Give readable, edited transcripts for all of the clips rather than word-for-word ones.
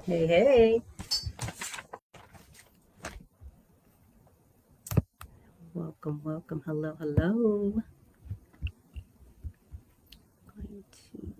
Hey, hey. Welcome, welcome. Hello, hello. Going to see.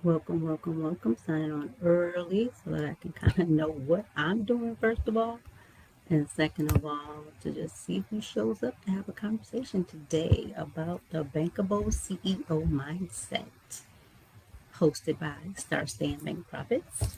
Welcome, welcome, welcome. Signing on early so that I can kind of know what I'm doing, first of all. And second of all, to just see who shows up to have a conversation today about the Bankable CEO mindset, hosted by Start Staying Bank Profits.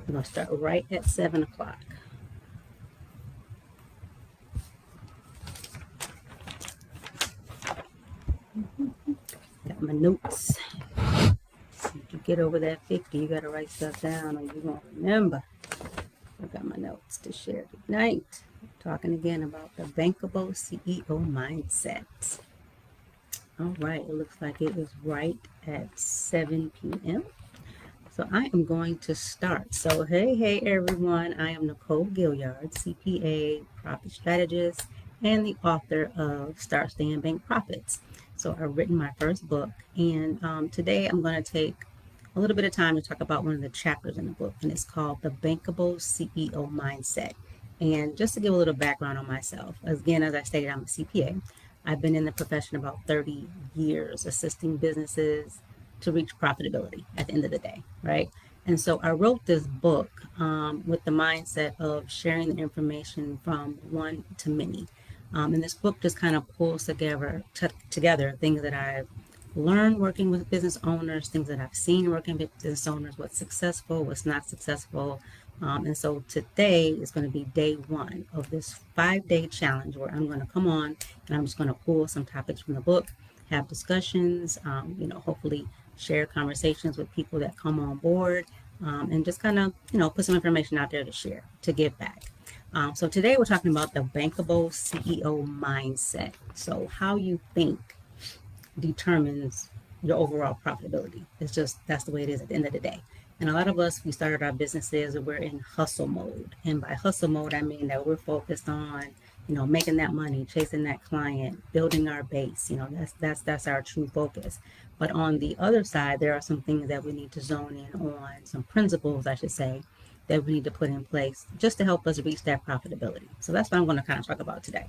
We're going to start right at 7 o'clock. Got my notes. If you get over that 50, you got to write stuff down or you won't remember. I got my notes to share tonight. Talking again about the Bankable CEO mindset. All right, it looks like it is right at 7 p.m. So I am going to start. So hey everyone, I am Nicole Gillyard, CPA, profit strategist, and the author of Start Staying Bank Profits. So I've written my first book, and today I'm going to take a little bit of time to talk about one of the chapters in the book, and it's called The Bankable CEO Mindset. And just to give a little background on myself, again, as I stated, I'm a CPA. I've been in the profession about 30 years, assisting businesses to reach profitability at the end of the day, right? And so I wrote this book with the mindset of sharing the information from one to many. And this book just kind of pulls together things that I've learned working with business owners, things that I've seen working with business owners, what's successful, what's not successful. And so today is going to be day one of this 5-day challenge where I'm going to come on and I'm just going to pull some topics from the book, have discussions, hopefully share conversations with people that come on board, and just kind of, put some information out there to share, to give back. So today we're talking about the Bankable CEO mindset. So how you think determines your overall profitability. It's just, that's the way it is at the end of the day. And a lot of us, we started our businesses and we're in hustle mode. And by hustle mode, I mean that we're focused on, making that money, chasing that client, building our base. That's our true focus. But on the other side, there are some things that we need to zone in on, some principles, I should say, that we need to put in place just to help us reach that profitability. So that's what I'm going to kind of talk about today.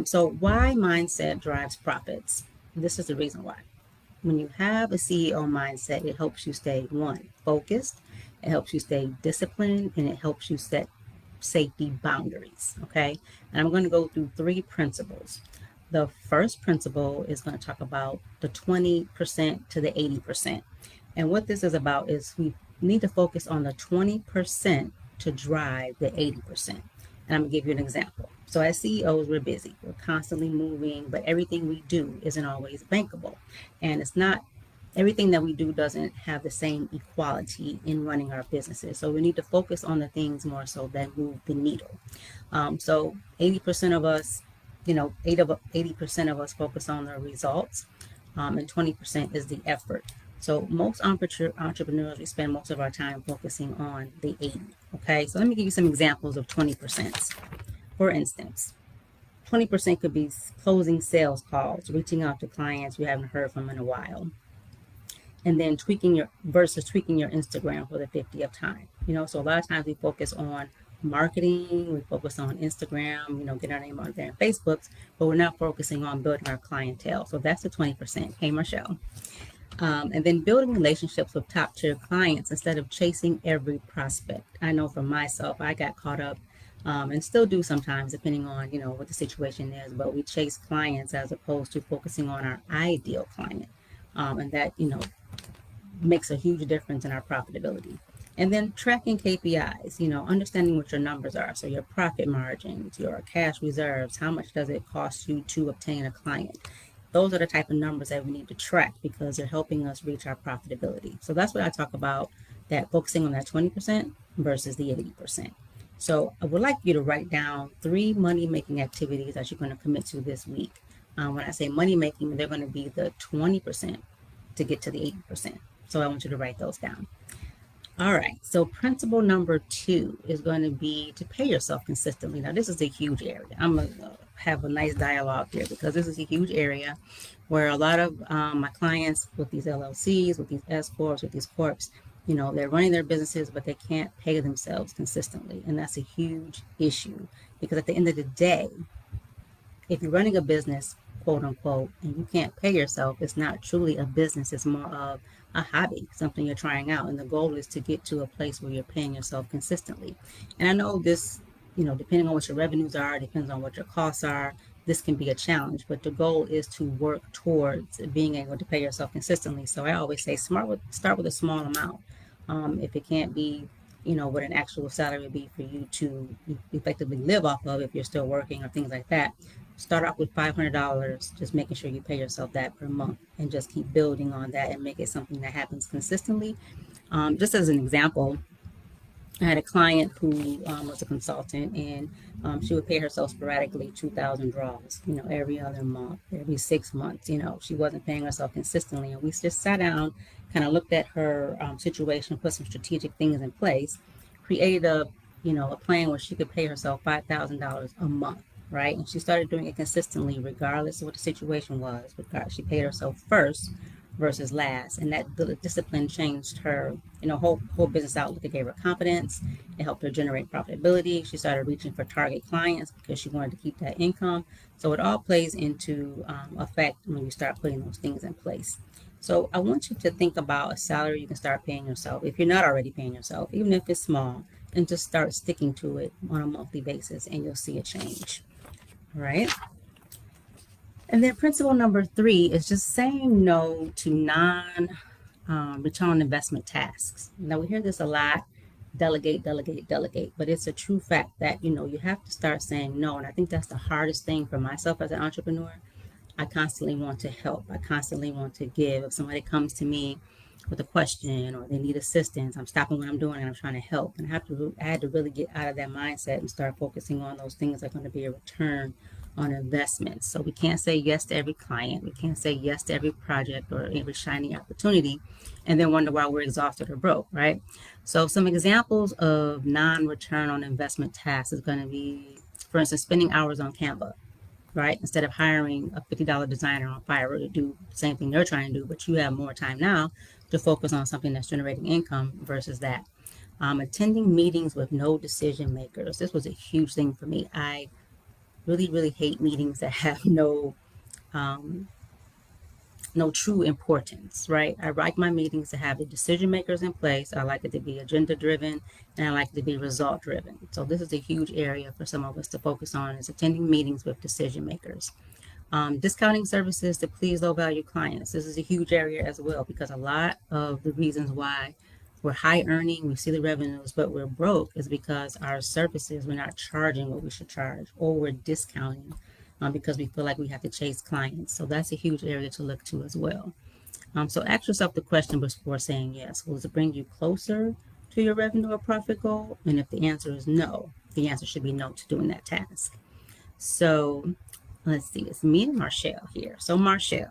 So why mindset drives profits? This is the reason why. When you have a CEO mindset, it helps you stay, one, focused, it helps you stay disciplined, and it helps you set safety boundaries, okay? And I'm going to go through 3 principles. The first principle is going to talk about the 20% to the 80%. And what this is about is we need to focus on the 20% to drive the 80%. And I'm gonna give you an example. So as CEOs, we're busy. We're constantly moving, but everything we do isn't always bankable. And it's not everything that we do doesn't have the same equality in running our businesses. So we need to focus on the things more so that move the needle. So 80% of us, 80% of us focus on the results, and 20% is the effort. So most entrepreneurs, we spend most of our time focusing on the 80. Okay, so let me give you some examples of 20%. For instance, 20% could be closing sales calls, reaching out to clients you haven't heard from in a while, and then tweaking your Instagram for the 50th time. So a lot of times we focus on marketing, we focus on Instagram, get our name out there in Facebook, but we're not focusing on building our clientele. So that's the 20%. Hey, Michelle. And then building relationships with top tier clients instead of chasing every prospect. I know for myself, I got caught up, and still do sometimes, depending on what the situation is. But we chase clients as opposed to focusing on our ideal client, and that makes a huge difference in our profitability. And then tracking KPIs, understanding what your numbers are. So your profit margins, your cash reserves, how much does it cost you to obtain a client? Those are the type of numbers that we need to track because they're helping us reach our profitability. So that's what I talk about, that focusing on that 20% versus the 80%. So I would like you to write down 3 money-making activities that you're going to commit to this week. When I say money-making, they're going to be the 20% to get to the 80%. So I want you to write those down. All right, so principle number 2 is going to be to pay yourself consistently. Now, this is a huge area. I'm going to have a nice dialogue here because this is a huge area where a lot of my clients with these LLCs, with these S Corps, with these Corps, they're running their businesses, but they can't pay themselves consistently. And that's a huge issue because at the end of the day, if you're running a business, quote unquote, and you can't pay yourself, it's not truly a business. It's more of a hobby, something you're trying out. And the goal is to get to a place where you're paying yourself consistently. And I know this, depending on what your revenues are, depends on what your costs are, this can be a challenge, but the goal is to work towards being able to pay yourself consistently. So I always say start with a small amount. If it can't be, what an actual salary would be for you to effectively live off of if you're still working or things like that, start off with $500, just making sure you pay yourself that per month and just keep building on that and make it something that happens consistently. Just as an example, I had a client who was a consultant, and she would pay herself sporadically 2,000 draws, every other month, every 6 months. She wasn't paying herself consistently. And we just sat down, kind of looked at her situation, put some strategic things in place, created a plan where she could pay herself $5,000 a month. Right. And she started doing it consistently, regardless of what the situation was, because she paid herself first versus last. And that discipline changed her, whole business outlook. It gave her confidence. It helped her generate profitability. She started reaching for target clients because she wanted to keep that income. So it all plays into effect when you start putting those things in place. So I want you to think about a salary you can start paying yourself if you're not already paying yourself, even if it's small, and just start sticking to it on a monthly basis, and you'll see a change. Right? And then principle number 3 is just saying no to return on investment tasks. Now we hear this a lot, delegate, but it's a true fact that, you have to start saying no. And I think that's the hardest thing for myself as an entrepreneur. I constantly want to help. I constantly want to give. If somebody comes to me with a question or they need assistance, I'm stopping what I'm doing and I'm trying to help. And I had to really get out of that mindset and start focusing on those things that are going to be a return on investments. So we can't say yes to every client. We can't say yes to every project or every shiny opportunity and then wonder why we're exhausted or broke, right? So some examples of non-return on investment tasks is going to be, for instance, spending hours on Canva. Right? Instead of hiring a $50 designer on Fiverr to do the same thing they're trying to do, but you have more time now to focus on something that's generating income versus that. Attending meetings with no decision makers. This was a huge thing for me. I really, really hate meetings that have no true importance, right? I like my meetings to have the decision makers in place. I like it to be agenda driven, and I like it to be result driven. So this is a huge area for some of us to focus on, is attending meetings with decision makers. Discounting services to please low value clients. This is a huge area as well, because a lot of the reasons why we're high earning, we see the revenues, but we're broke is because our services, we're not charging what we should charge, or we're discounting because we feel like we have to chase clients. So that's a huge area to look to as well. So ask yourself the question before saying yes. Will it bring you closer to your revenue or profit goal? And if the answer is no, the answer should be no to doing that task. So let's see, it's me and Marshall here. So Marshall,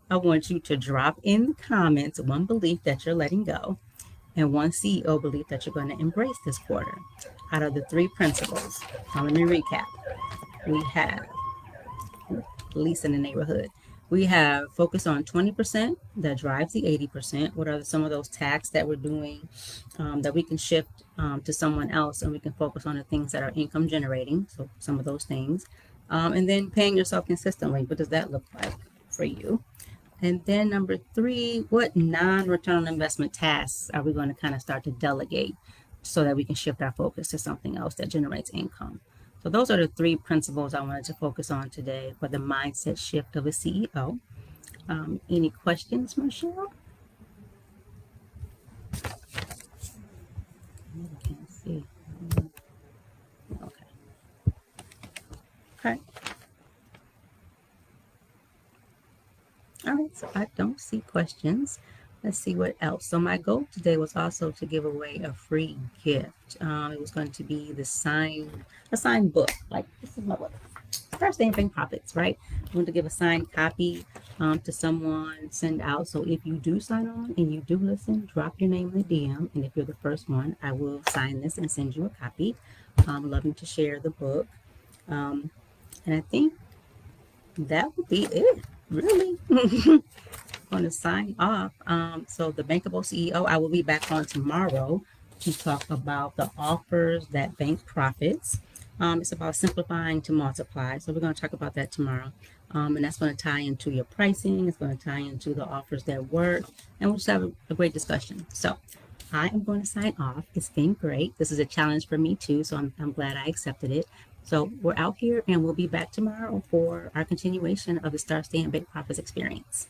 I want you to drop in the comments one belief that you're letting go and one CEO belief that you're going to embrace this quarter out of the three principles. Now, let me recap. We have, at least in the neighborhood, we have focus on 20% that drives the 80%. What are some of those tasks that we're doing that we can shift to someone else, and we can focus on the things that are income generating? So some of those things. And then paying yourself consistently. What does that look like for you? And then number three, what non-return on investment tasks are we going to kind of start to delegate so that we can shift our focus to something else that generates income? So those are the three principles I wanted to focus on today for the mindset shift of a CEO. Any questions, Michelle? I can't see. Okay. Okay. All right, so I don't see questions. Let's see what else. So my goal today was also to give away a free gift. It was going to be a signed book. Like, this is my book, Start Staying Bank Profits, right? I want to give a signed copy to someone, send out. So if you do sign on and you do listen, drop your name in the DM. And if you're the first one, I will sign this and send you a copy. I'm loving to share the book. And I think that would be it, really. Going to sign off. So the Bankable CEO, I will be back on tomorrow to talk about the offers that bank profits. It's about simplifying to multiply. So we're going to talk about that tomorrow. And that's going to tie into your pricing. It's going to tie into the offers that work. And we'll just have a great discussion. So I am going to sign off. It's been great. This is a challenge for me too. So I'm glad I accepted it. So we're out here and we'll be back tomorrow for our continuation of the Start Staying Bank Profits experience.